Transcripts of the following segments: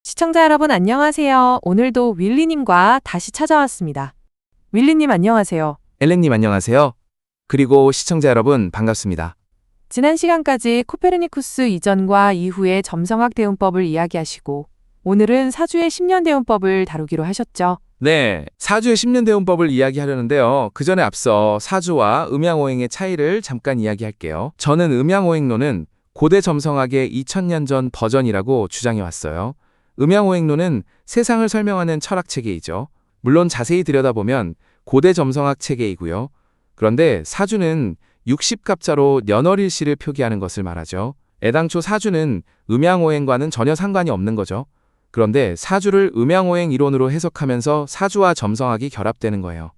시청자 여러분 안녕하세요. 오늘도 윌리님과 다시 찾아왔습니다. 윌리님 안녕하세요. 엘렌님 안녕하세요. 그리고 시청자 여러분 반갑습니다. 지난 시간까지 코페르니쿠스 이전과 이후의 점성학 대운법을 이야기하시고 오늘은 사주의 10년 대운법을 다루기로 하셨죠. 네, 사주의 10년 대운법을 이야기하려는데요. 그 전에 앞서 사주와 음양오행의 차이를 잠깐 이야기할게요. 저는 음양오행론은 고대 점성학의 2000년 전 버전이라고 주장해왔어요. 음양오행론은 세상을 설명하는 철학 체계이죠. 물론 자세히 들여다보면 고대 점성학 체계이고요. 그런데 사주는 60갑자로 년월일시를 표기하는 것을 말하죠. 애당초 사주는 음양오행과는 전혀 상관이 없는 거죠. 그런데 사주를 음양오행 이론으로 해석하면서 사주와 점성학이 결합되는 거예요.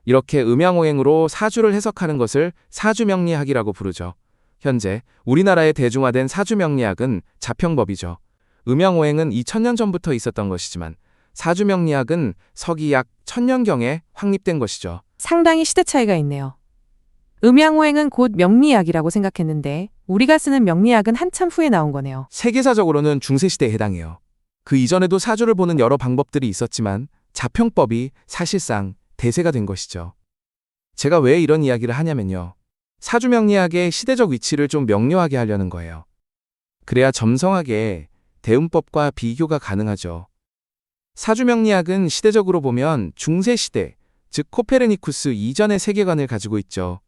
이렇게 음양오행으로 사주를 해석하는 것을 사주명리학이라고 부르죠. 현재 우리나라에 대중화된 사주명리학은 자평법이죠. 음양오행은 2000년 전부터 있었던 것이지만 사주명리학은 서기 약 1000년경에 확립된 것이죠. 상당히 시대 차이가 있네요. 음양오행은 곧 명리학이라고 생각했는데 우리가 쓰는 명리학은 한참 후에 나온 거네요. 세계사적으로는 중세시대에 해당해요. 그 이전에도 사주를 보는 여러 방법들이 있었지만 자평법이 사실상 대세가 된 것이죠. 제가 왜 이런 이야기를 하냐면요. 사주명리학의 시대적 위치를 좀 명료하게 하려는 거예요. 그래야 점성학의 대운법과 비교가 가능하죠. 사주명리학은 시대적으로 보면 중세시대, 즉 코페르니쿠스 이전의 세계관을 가지고 있죠.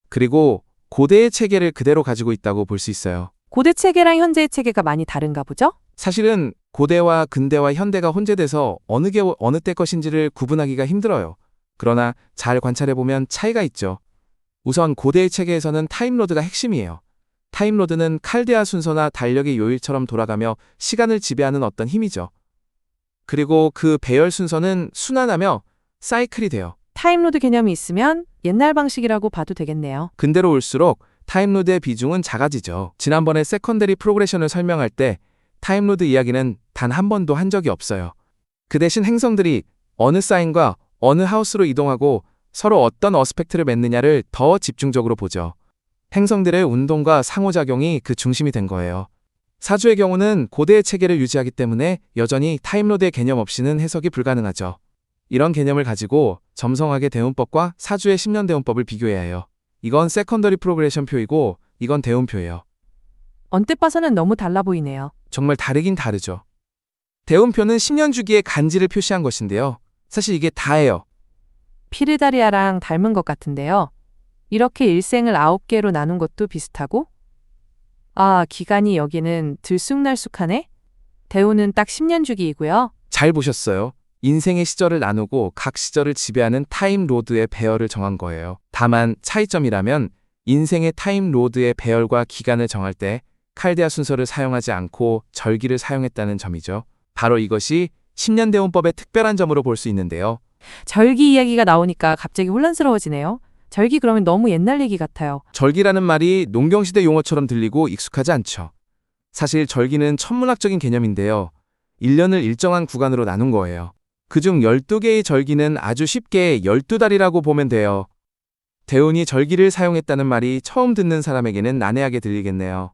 그리고 고대의 체계를 그대로 가지고 있다고 볼 수 있어요. 고대 체계랑 현재의 체계가 많이 다른가 보죠? 사실은 고대와 근대와 현대가 혼재돼서 어느 게 어느 때 것인지를 구분하기가 힘들어요. 그러나 잘 관찰해보면 차이가 있죠. 우선 고대의 체계에서는 타임로드가 핵심이에요. 타임로드는 칼데아 순서나 달력의 요일처럼 돌아가며 시간을 지배하는 어떤 힘이죠. 그리고 그 배열 순서는 순환하며 사이클이 돼요. 타임로드 개념이 있으면 옛날 방식이라고 봐도 되겠네요. 근대로 올수록 타임로드의 비중은 작아지죠. 지난번에 세컨더리 프로그레션을 설명할 때 타임로드 이야기는 단 한 번도 한 적이 없어요. 그 대신 행성들이 어느 사인과 어느 하우스로 이동하고 서로 어떤 어스펙트를 맺느냐를 더 집중적으로 보죠. 행성들의 운동과 상호작용이 그 중심이 된 거예요. 사주의 경우는 고대의 체계를 유지하기 때문에 여전히 타임로드의 개념 없이는 해석이 불가능하죠. 이런 개념을 가지고 점성학의 대운법과 사주의 10년 대운법을 비교해야 해요. 이건 세컨더리 프로그레션 표이고 이건 대운표예요. 언뜻 봐서는 너무 달라 보이네요. 정말 다르긴 다르죠. 대운표는 10년 주기의 간지를 표시한 것인데요. 사실 이게 다예요. 피르다리아랑 닮은 것 같은데요. 이렇게 일생을 9개로 나눈 것도 비슷하고? 아, 기간이 여기는 들쑥날쑥하네? 대운은 딱 10년 주기이고요. 잘 보셨어요. 인생의 시절을 나누고 각 시절을 지배하는 타임로드의 배열을 정한 거예요. 다만 차이점이라면 인생의 타임로드의 배열과 기간을 정할 때 칼데아 순서를 사용하지 않고 절기를 사용했다는 점이죠. 바로 이것이 10년 대운법의 특별한 점으로 볼 수 있는데요. 절기 이야기가 나오니까 갑자기 혼란스러워지네요. 절기 그러면 너무 옛날 얘기 같아요. 절기라는 말이 농경시대 용어처럼 들리고 익숙하지 않죠. 사실 절기는 천문학적인 개념인데요. 1년을 일정한 구간으로 나눈 거예요. 그중 12개의 절기는 아주 쉽게 12달이라고 보면 돼요. 대운이 절기를 사용했다는 말이 처음 듣는 사람에게는 난해하게 들리겠네요.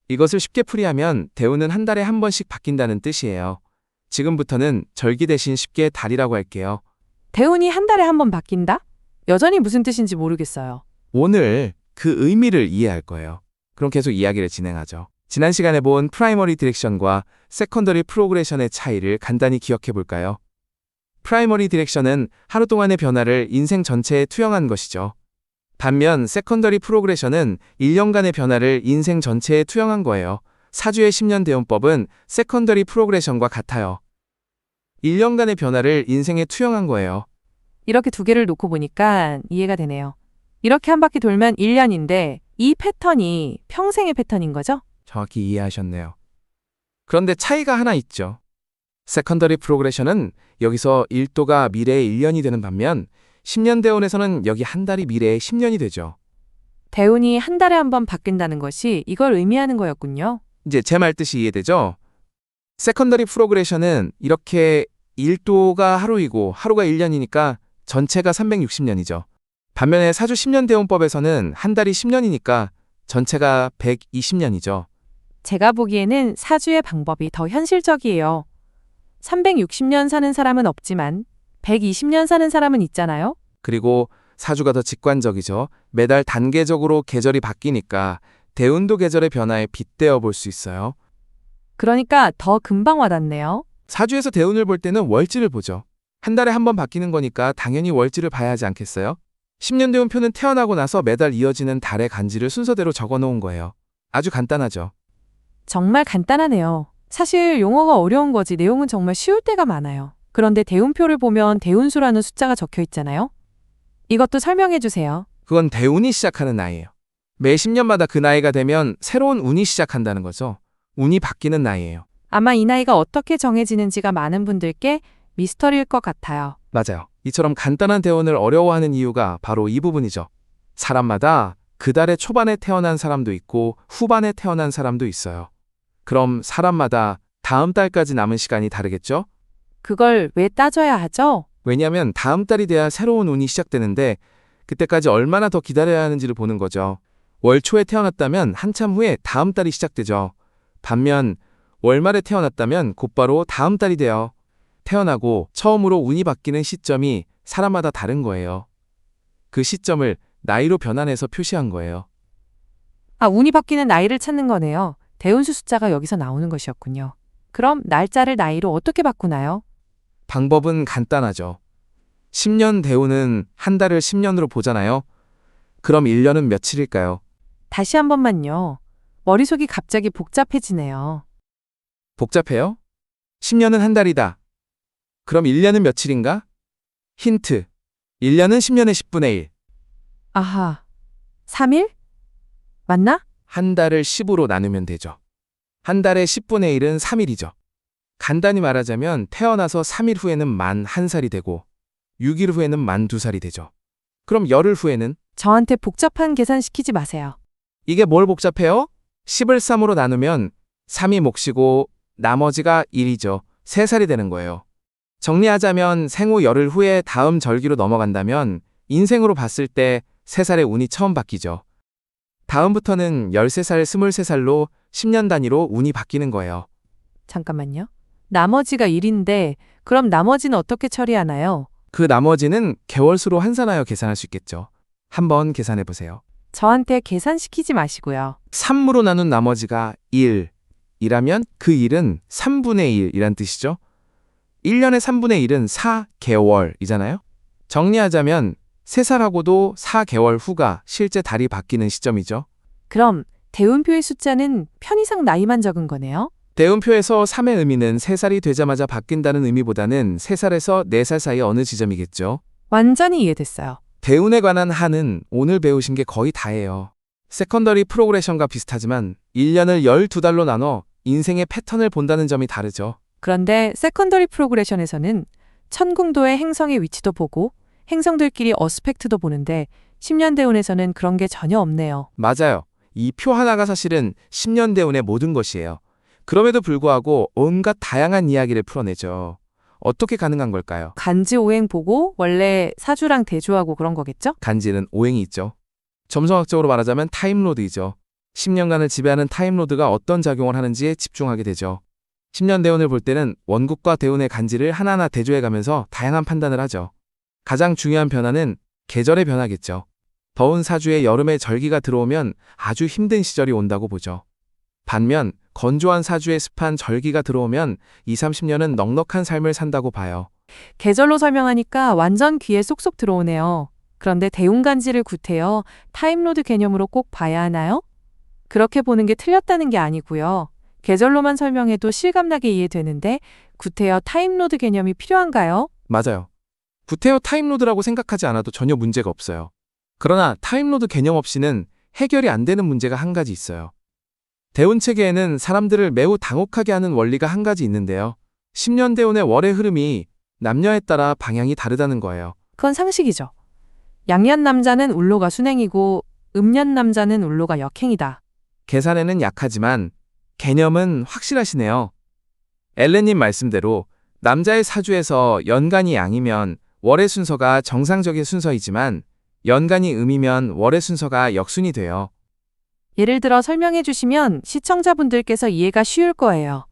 이것을 쉽게 풀이하면 대운은 한 달에 한 번씩 바뀐다는 뜻이에요. 지금부터는 절기 대신 쉽게 달이라고 할게요. 대운이 한 달에 한 번 바뀐다? 여전히 무슨 뜻인지 모르겠어요. 오늘 그 의미를 이해할 거예요. 그럼 계속 이야기를 진행하죠. 지난 시간에 본 프라이머리 디렉션과 세컨더리 프로그레션의 차이를 간단히 기억해 볼까요? 프라이머리 디렉션은 하루 동안의 변화를 인생 전체에 투영한 것이죠. 반면 세컨더리 프로그레션은 1년간의 변화를 인생 전체에 투영한 거예요. 사주의 10년 대운법은 세컨더리 프로그레션과 같아요. 1년간의 변화를 인생에 투영한 거예요. 이렇게 두 개를 놓고 보니까 이해가 되네요. 이렇게 한 바퀴 돌면 1년인데 이 패턴이 평생의 패턴인 거죠? 정확히 이해하셨네요. 그런데 차이가 하나 있죠. 세컨더리 프로그레션은 여기서 1도가 미래의 1년이 되는 반면 10년 대운에서는 여기 한 달이 미래의 10년이 되죠. 대운이 한 달에 한 번 바뀐다는 것이 이걸 의미하는 거였군요. 이제 제 말 뜻이 이해되죠? 세컨더리 프로그레션은 이렇게 1도가 하루이고 하루가 1년이니까 전체가 360년이죠. 반면에 사주 10년 대운법에서는 한 달이 10년이니까 전체가 120년이죠. 제가 보기에는 사주의 방법이 더 현실적이에요. 360년 사는 사람은 없지만 120년 사는 사람은 있잖아요. 그리고 사주가 더 직관적이죠. 매달 단계적으로 계절이 바뀌니까 대운도 계절의 변화에 빗대어 볼 수 있어요. 그러니까 더 금방 와닿네요. 사주에서 대운을 볼 때는 월지를 보죠. 한 달에 한 번 바뀌는 거니까 당연히 월지를 봐야 하지 않겠어요? 10년 대운표는 태어나고 나서 매달 이어지는 달의 간지를 순서대로 적어 놓은 거예요. 아주 간단하죠. 정말 간단하네요. 사실 용어가 어려운 거지 내용은 정말 쉬울 때가 많아요. 그런데 대운표를 보면 대운수라는 숫자가 적혀 있잖아요. 이것도 설명해 주세요. 그건 대운이 시작하는 나이예요. 매 10년마다 그 나이가 되면 새로운 운이 시작한다는 거죠. 운이 바뀌는 나이예요. 아마 이 나이가 어떻게 정해지는지가 많은 분들께 미스터리일 것 같아요. 맞아요. 이처럼 간단한 대운을 어려워하는 이유가 바로 이 부분이죠. 사람마다 그 달의 초반에 태어난 사람도 있고 후반에 태어난 사람도 있어요. 그럼 사람마다 다음 달까지 남은 시간이 다르겠죠? 그걸 왜 따져야 하죠? 왜냐하면 다음 달이 돼야 새로운 운이 시작되는데 그때까지 얼마나 더 기다려야 하는지를 보는 거죠. 월 초에 태어났다면 한참 후에 다음 달이 시작되죠. 반면 월 말에 태어났다면 곧바로 다음 달이 돼요. 태어나고 처음으로 운이 바뀌는 시점이 사람마다 다른 거예요. 그 시점을 나이로 변환해서 표시한 거예요. 아, 운이 바뀌는 나이를 찾는 거네요. 대운수 숫자가 여기서 나오는 것이었군요. 그럼 날짜를 나이로 어떻게 바꾸나요? 방법은 간단하죠. 10년 대운은 한 달을 10년으로 보잖아요. 그럼 1년은 며칠일까요? 다시 한 번만요. 머릿속이 갑자기 복잡해지네요. 복잡해요? 10년은 한 달이다. 그럼 1년은 며칠인가? 힌트. 1년은 10년의 10분의 1. 아하. 3일? 맞나? 한 달을 10으로 나누면 되죠. 한 달의 10분의 1은 3일이죠. 간단히 말하자면 태어나서 3일 후에는 만 1살이 되고 6일 후에는 만 2살이 되죠. 그럼 열흘 후에는 저한테 복잡한 계산 시키지 마세요. 이게 뭘 복잡해요? 10을 3으로 나누면 3이 몫이고 나머지가 1이죠. 3살이 되는 거예요. 정리하자면 생후 열흘 후에 다음 절기로 넘어간다면 인생으로 봤을 때 3살의 운이 처음 바뀌죠. 다음부터는 13살, 23살로 10년 단위로 운이 바뀌는 거예요. 잠깐만요. 나머지가 1인데 그럼 나머지는 어떻게 처리하나요? 그 나머지는 개월수로 환산하여 계산할 수 있겠죠. 한번 계산해 보세요. 저한테 계산시키지 마시고요. 3으로 나눈 나머지가 1이라면 그 1은 3분의 1이란 뜻이죠. 1년의 3분의 1은 4개월이잖아요. 정리하자면 3살하고도 4개월 후가 실제 달이 바뀌는 시점이죠. 그럼 대운표의 숫자는 편의상 나이만 적은 거네요? 대운표에서 3의 의미는 3살이 되자마자 바뀐다는 의미보다는 3살에서 4살 사이 어느 지점이겠죠. 완전히 이해됐어요. 대운에 관한 한은 오늘 배우신 게 거의 다예요. 세컨더리 프로그레션과 비슷하지만 1년을 12달로 나눠 인생의 패턴을 본다는 점이 다르죠. 그런데 세컨더리 프로그레션에서는 천궁도의 행성의 위치도 보고 행성들끼리 어스펙트도 보는데 10년 대운에서는 그런 게 전혀 없네요. 맞아요. 이 표 하나가 사실은 10년 대운의 모든 것이에요. 그럼에도 불구하고 온갖 다양한 이야기를 풀어내죠. 어떻게 가능한 걸까요? 간지 오행 보고 원래 사주랑 대조하고 그런 거겠죠? 간지는 오행이 있죠. 점성학적으로 말하자면 타임로드이죠. 10년간을 지배하는 타임로드가 어떤 작용을 하는지에 집중하게 되죠. 10년 대운을 볼 때는 원국과 대운의 간지를 하나하나 대조해가면서 다양한 판단을 하죠. 가장 중요한 변화는 계절의 변화겠죠. 더운 사주에 여름에 절기가 들어오면 아주 힘든 시절이 온다고 보죠. 반면 건조한 사주에 습한 절기가 들어오면 20, 30년은 넉넉한 삶을 산다고 봐요. 계절로 설명하니까 완전 귀에 쏙쏙 들어오네요. 그런데 대운간지를 구태여 타임로드 개념으로 꼭 봐야 하나요? 그렇게 보는 게 틀렸다는 게 아니고요. 계절로만 설명해도 실감나게 이해되는데 구태여 타임로드 개념이 필요한가요? 맞아요. 구태여 타임로드라고 생각하지 않아도 전혀 문제가 없어요. 그러나 타임로드 개념 없이는 해결이 안 되는 문제가 한 가지 있어요. 대운 체계에는 사람들을 매우 당혹하게 하는 원리가 한 가지 있는데요. 10년 대운의 월의 흐름이 남녀에 따라 방향이 다르다는 거예요. 그건 상식이죠. 양년 남자는 울로가 순행이고 음년 남자는 울로가 역행이다. 계산에는 약하지만 개념은 확실하시네요. 엘렌님 말씀대로 남자의 사주에서 연간이 양이면 월의 순서가 정상적인 순서이지만 연간이 음이면 월의 순서가 역순이 돼요. 예를 들어 설명해 주시면 시청자분들께서 이해가 쉬울 거예요.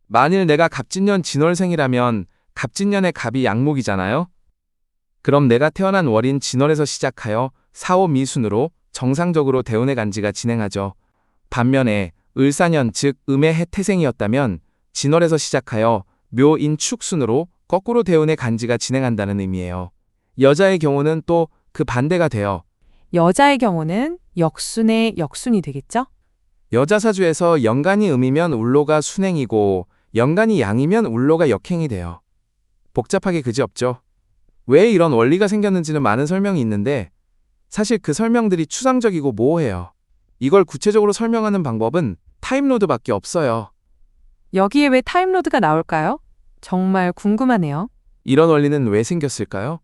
만일 내가 갑진년 진월생이라면 갑진년의 갑이 양목이잖아요? 그럼 내가 태어난 월인 진월에서 시작하여 사오미순으로 정상적으로 대운의 간지가 진행하죠. 반면에 을사년 즉 음의 해태생이었다면 진월에서 시작하여 묘인 축순으로 거꾸로 대운의 간지가 진행한다는 의미예요. 여자의 경우는 또 그 반대가 돼요. 여자의 경우는 역순의 역순이 되겠죠? 여자사주에서 연간이 음이면 울로가 순행이고 연간이 양이면 울로가 역행이 돼요. 복잡하게 그지없죠? 왜 이런 원리가 생겼는지는 많은 설명이 있는데 사실 그 설명들이 추상적이고 모호해요. 이걸 구체적으로 설명하는 방법은 타임로드밖에 없어요. 여기에 왜 타임로드가 나올까요? 정말 궁금하네요. 이런 원리는 왜 생겼을까요?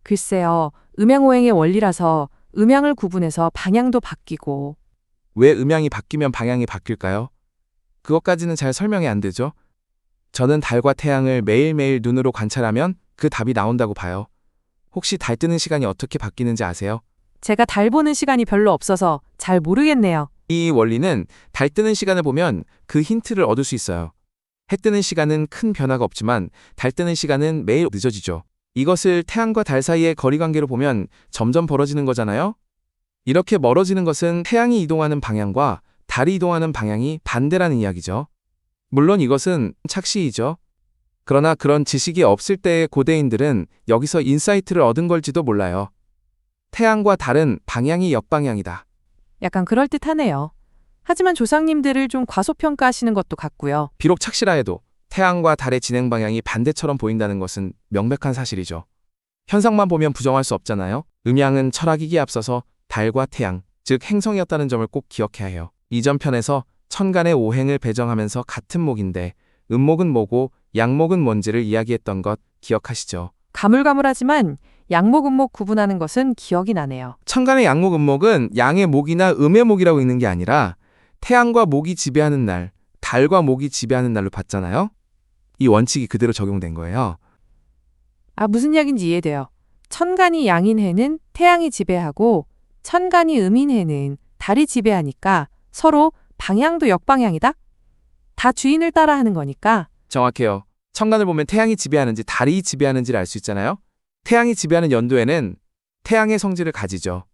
글쎄요, 음양오행의 원리라서 음양을 구분해서 방향도 바뀌고 왜 음양이 바뀌면 방향이 바뀔까요? 그것까지는 잘 설명이 안 되죠. 저는 달과 태양을 매일매일 눈으로 관찰하면 그 답이 나온다고 봐요. 혹시 달 뜨는 시간이 어떻게 바뀌는지 아세요? 제가 달 보는 시간이 별로 없어서 잘 모르겠네요. 이 원리는 달 뜨는 시간을 보면 그 힌트를 얻을 수 있어요. 해 뜨는 시간은 큰 변화가 없지만 달 뜨는 시간은 매일 늦어지죠. 이것을 태양과 달 사이의 거리 관계로 보면 점점 벌어지는 거잖아요? 이렇게 멀어지는 것은 태양이 이동하는 방향과 달이 이동하는 방향이 반대라는 이야기죠. 물론 이것은 착시이죠. 그러나 그런 지식이 없을 때의 고대인들은 여기서 인사이트를 얻은 걸지도 몰라요. 태양과 달은 방향이 역방향이다. 약간 그럴듯하네요. 하지만 조상님들을 좀 과소평가하시는 것도 같고요. 비록 착시라 해도 태양과 달의 진행 방향이 반대처럼 보인다는 것은 명백한 사실이죠. 현상만 보면 부정할 수 없잖아요. 음양은 철학이기에 앞서서 달과 태양, 즉 행성이었다는 점을 꼭 기억해야 해요. 이전 편에서 천간의 오행을 배정하면서 같은 목인데 음목은 뭐고 양목은 뭔지를 이야기했던 것 기억하시죠? 가물가물하지만 양목, 음목 구분하는 것은 기억이 나네요. 천간의 양목, 음목은 양의 목이나 음의 목이라고 읽는 게 아니라 태양과 목이 지배하는 날, 달과 목이 지배하는 날로 봤잖아요. 이 원칙이 그대로 적용된 거예요. 무슨 이야기인지 이해돼요. 천간이 양인 해는 태양이 지배하고 천간이 음인 해는 달이 지배하니까 서로 방향도 역방향이다? 다 주인을 따라 하는 거니까. 정확해요. 천간을 보면 태양이 지배하는지 달이 지배하는지를 알 수 있잖아요. 태양이 지배하는 연도에는 태양의 성질을 가지죠.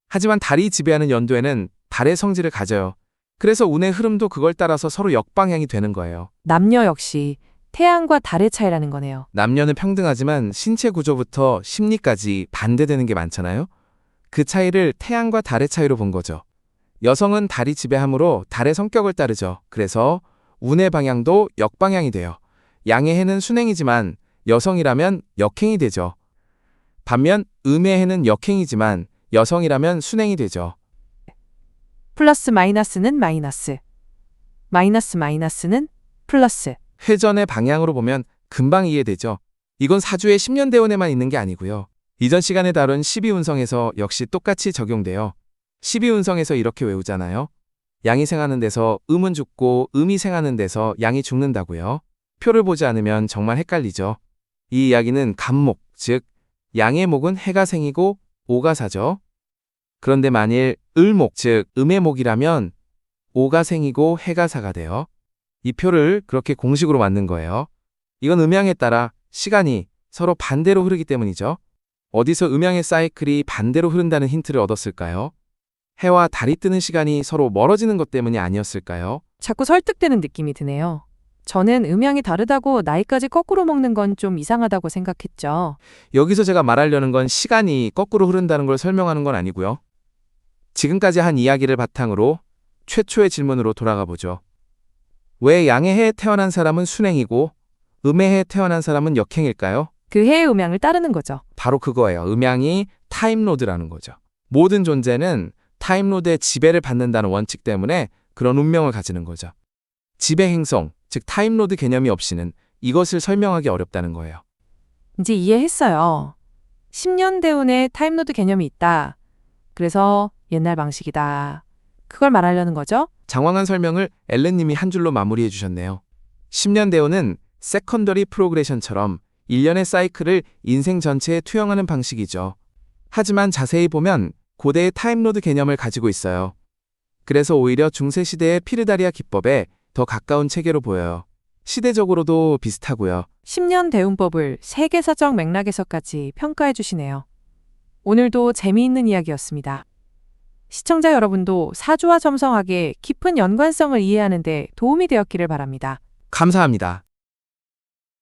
하지만 달이 지배하는 연도에는 달의 성질을 가져요. 그래서 운의 흐름도 그걸 따라서 서로 역방향이 되는 거예요. 남녀 역시 태양과 달의 차이라는 거네요. 남녀는 평등하지만 신체 구조부터 심리까지 반대되는 게 많잖아요. 그 차이를 태양과 달의 차이로 본 거죠. 여성은 달이 지배하므로 달의 성격을 따르죠. 그래서 운의 방향도 역방향이 돼요. 양의 해는 순행이지만 여성이라면 역행이 되죠. 반면 음의 해는 역행이지만 여성이라면 순행이 되죠. 플러스 마이너스는 마이너스. 마이너스 마이너스는 플러스. 회전의 방향으로 보면 금방 이해되죠. 이건 사주의 10년 대운에만 있는 게 아니고요. 이전 시간에 다룬 12운성에서 역시 똑같이 적용돼요. 12운성에서 이렇게 외우잖아요. 양이 생하는 데서 음은 죽고 음이 생하는 데서 양이 죽는다고요. 표를 보지 않으면 정말 헷갈리죠. 이 이야기는 갑목, 즉 양의 목은 해가 생이고 오가 사죠. 그런데 만일 을목, 즉 음의 목이라면 오가 생이고 해가 사가 돼요. 이 표를 그렇게 공식으로 만든 거예요. 이건 음양에 따라 시간이 서로 반대로 흐르기 때문이죠. 어디서 음양의 사이클이 반대로 흐른다는 힌트를 얻었을까요? 해와 달이 뜨는 시간이 서로 멀어지는 것 때문이 아니었을까요? 자꾸 설득되는 느낌이 드네요. 저는 음양이 다르다고 나이까지 거꾸로 먹는 건 좀 이상하다고 생각했죠. 여기서 제가 말하려는 건 시간이 거꾸로 흐른다는 걸 설명하는 건 아니고요. 지금까지 한 이야기를 바탕으로 최초의 질문으로 돌아가 보죠. 왜 양의 해에 태어난 사람은 순행이고 음의 해에 태어난 사람은 역행일까요? 그 해의 음양을 따르는 거죠. 바로 그거예요. 음양이 타임로드라는 거죠. 모든 존재는 타임로드의 지배를 받는다는 원칙 때문에 그런 운명을 가지는 거죠. 지배 행성, 즉 타임로드 개념이 없이는 이것을 설명하기 어렵다는 거예요. 이제 이해했어요. 10년 대운에 타임로드 개념이 있다. 그래서 옛날 방식이다. 그걸 말하려는 거죠? 장황한 설명을 엘렌님이 한 줄로 마무리해 주셨네요. 10년 대운은 세컨더리 프로그레션처럼 일련의 사이클을 인생 전체에 투영하는 방식이죠. 하지만 자세히 보면 고대의 타임로드 개념을 가지고 있어요. 그래서 오히려 중세시대의 피르다리아 기법에 더 가까운 체계로 보여요. 시대적으로도 비슷하고요. 10년 대운법을 세계사적 맥락에서까지 평가해 주시네요. 오늘도 재미있는 이야기였습니다. 시청자 여러분도 사주와 점성학의 깊은 연관성을 이해하는 데 도움이 되었기를 바랍니다. 감사합니다.